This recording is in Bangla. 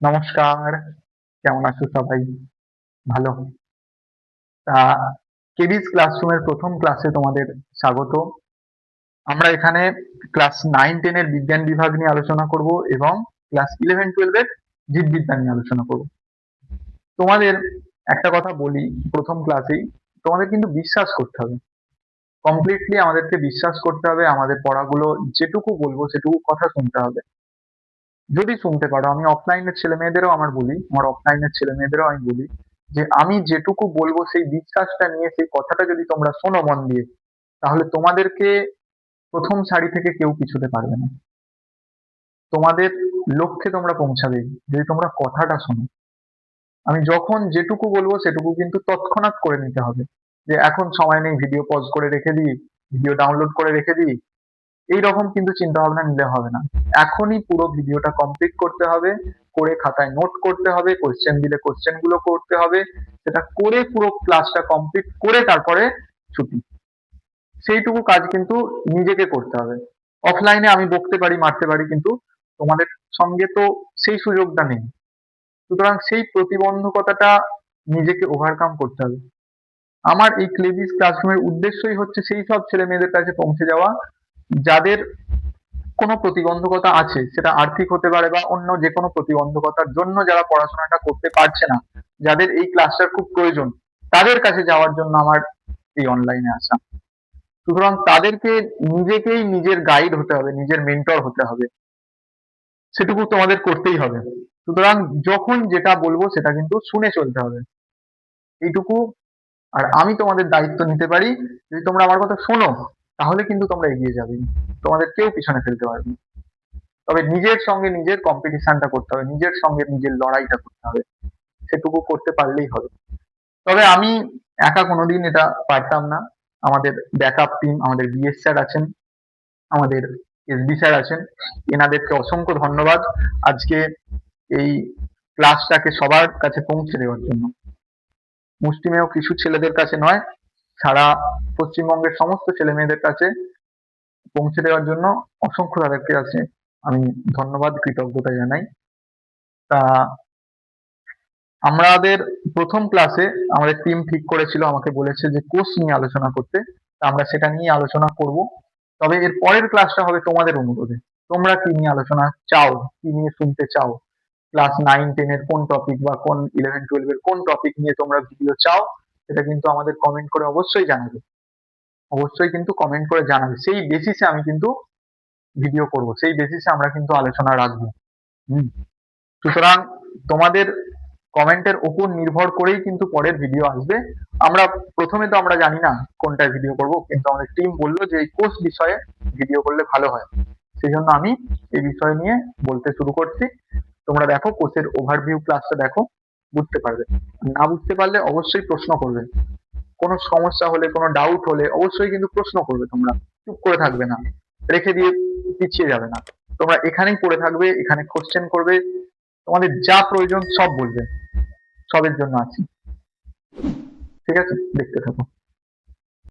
নমস্কার, কেমন আছো সবাই? ভালো? তা কেডিস ক্লাসরুমের প্রথম ক্লাসে তোমাদের স্বাগত। আমরা এখানে ক্লাস 9-10 এর বিজ্ঞান বিভাগ নিয়ে আলোচনা করব এবং ক্লাস 11-12 এর জীববিদ্যা নিয়ে আলোচনা করব। তোমাদের একটা কথা বলি প্রথম ক্লাসেই, তোমাদের কিন্তু বিশ্বাস করতে হবে। কমপ্লিটলি আমাদেরকে বিশ্বাস করতে হবে, আমাদের পড়াগুলো যেটুকু বলবো সেটুকু কথা শুনতে হবে। যদি শুনতে পারো, আমি অফলাইনের ছেলে মেয়েদেরও বলি, আমার অফলাইনের ছেলে মেয়েদেরও আমি বলি যে আমি যেটুকু বলবো সেই বিশ্বাসটা নিয়ে সেই কথাটা যদি তোমরা শোনো মন দিয়ে, তাহলে তোমাদেরকে প্রথম সারি থেকে কেউ পিছুতে পারবে না। তোমাদের লক্ষ্যে তোমরা পৌঁছাবে যদি তোমরা কথাটা শোনো। আমি যখন যেটুকু বলবো সেটুকু কিন্তু তৎক্ষণাৎ করে নিতে হবে, যে এখন সময় নেই, ভিডিও পজ করে রেখে দিই, ভিডিও ডাউনলোড করে রেখে দিই, এইরকম কিন্তু চিন্তা ভাবনা নিলে হবে না। এখনই পুরো ভিডিওটা কমপ্লিট করতে হবে, করে খাতায় নোট করতে হবে, কোশ্চেন দিলে কোশ্চেন গুলো করতে হবে, সেটা করে পুরো ক্লাসটা কমপ্লিট করে তারপরে ছুটি। সেইটুকু কাজ কিন্তু নিজেকে করতে হবে। অফলাইনে আমি বকতে পারি, মারতে পারি, কিন্তু তোমাদের সঙ্গে তো সেই সুযোগটা নেই। সুতরাং সেই প্রতিবন্ধকতাটা নিজেকে ওভারকাম করতে হবে। আমার এই ক্লেভিস ক্লাসরুমের উদ্দেশ্যই হচ্ছে সেই সব ছেলে মেয়েদের কাছে পৌঁছে যাওয়া যাদের কোনো প্রতিবন্ধকতা আছে, সেটা আর্থিক হতে পারে বা অন্য যে কোনো প্রতিবন্ধকতার জন্য যারা পড়াশোনাটা করতে পারছে না, যাদের এই ক্লাসটার খুব প্রয়োজন, তাদের কাছে যাওয়ার জন্য আমার এই অনলাইনে আসা। সুতরাং তাদেরকে নিজেকেই নিজের গাইড হতে হবে, নিজের মেন্টর হতে হবে, সেটুকু তোমাদের করতেই হবে। সুতরাং যখন যেটা বলবো সেটা কিন্তু শুনে চলতে হবে, এইটুকু। আর আমি তোমাদের দায়িত্ব নিতে পারি, যদি তোমরা আমার কথা শোনো তাহলে কিন্তু তোমরা এগিয়ে যাবে, তোমাদের কেউ পিছনে ফেলতে পারবে না। তবে নিজের সঙ্গে নিজের কম্পিটিশনটা করতে হবে, নিজের সঙ্গে নিজের লড়াইটা করতে হবে, সেটুকু করতে পারলেই হবে। তবে আমি একা কোনোদিন এটা পারতাম না। আমাদের ব্যাকআপ টিম, আমাদের বিএস স্যার আছেন, আমাদের এসবি স্যার আছেন, এনাদেরকে অসংখ্য ধন্যবাদ আজকে এই ক্লাসটাকে সবার কাছে পৌঁছে দেওয়ার জন্য। মুষ্টিমেয় কিছু ছেলেদের কাছে নয়, সারা পশ্চিমবঙ্গের সমস্ত ছেলে মেয়েদের কাছে পৌঁছে দেওয়ার জন্য অসংখ্য তাদেরকে আছে আমি ধন্যবাদ, কৃতজ্ঞতা জানাই। তা আমাদের প্রথম ক্লাসে আমাদের টিম ঠিক করেছিল, আমাকে বলেছে যে কোর্স নিয়ে আলোচনা করতে, তা আমরা সেটা নিয়ে আলোচনা করব। তবে এর পরের ক্লাসটা হবে তোমাদের অনুরোধে, তোমরা কি নিয়ে আলোচনা চাও, কি নিয়ে শুনতে চাও, ক্লাস 9-10 এর কোন টপিক বা কোন 11-12 এর কোন টপিক নিয়ে তোমরা ভিডিও চাও, সেটা কিন্তু আমাদের কমেন্ট করে অবশ্যই জানাবে। অবশ্যই কিন্তু কমেন্ট করে জানাবে, সেই বেসিসে আমি কিন্তু ভিডিও করব, সেই বেসিসে আমরা কিন্তু আলোচনা রাখবো। হুম। সুতরাং তোমাদের কমেন্টের উপর নির্ভর করেই কিন্তু পরের ভিডিও আসবে। আমরা প্রথমে তো আমরা জানি না কোনটায় ভিডিও করব, কিন্তু আমাদের টিম বললো যে এই কোর্স বিষয়ে ভিডিও করলে ভালো হয়, সেই জন্য আমি এই বিষয় নিয়ে বলতে শুরু করছি। তোমরা দেখো কোর্সের ওভারভিউ ক্লাসটা দেখো, বুঝতে পারবে। না বুঝতে পারলে অবশ্যই প্রশ্ন করবে, কোনো সমস্যা হলে, কোনো ডাউট হলে অবশ্যই কিন্তু প্রশ্ন করবে। তোমরা চুপ করে থাকবে না, রেখে দিয়ে পিছিয়ে যাবে না। তোমরা এখানেই পড়ে থাকবে, এখানে কোশ্চেন করবে, তোমাদের যা প্রয়োজন সব বলবে, সবের জন্য আছি। ঠিক আছে, দেখতে থাকো।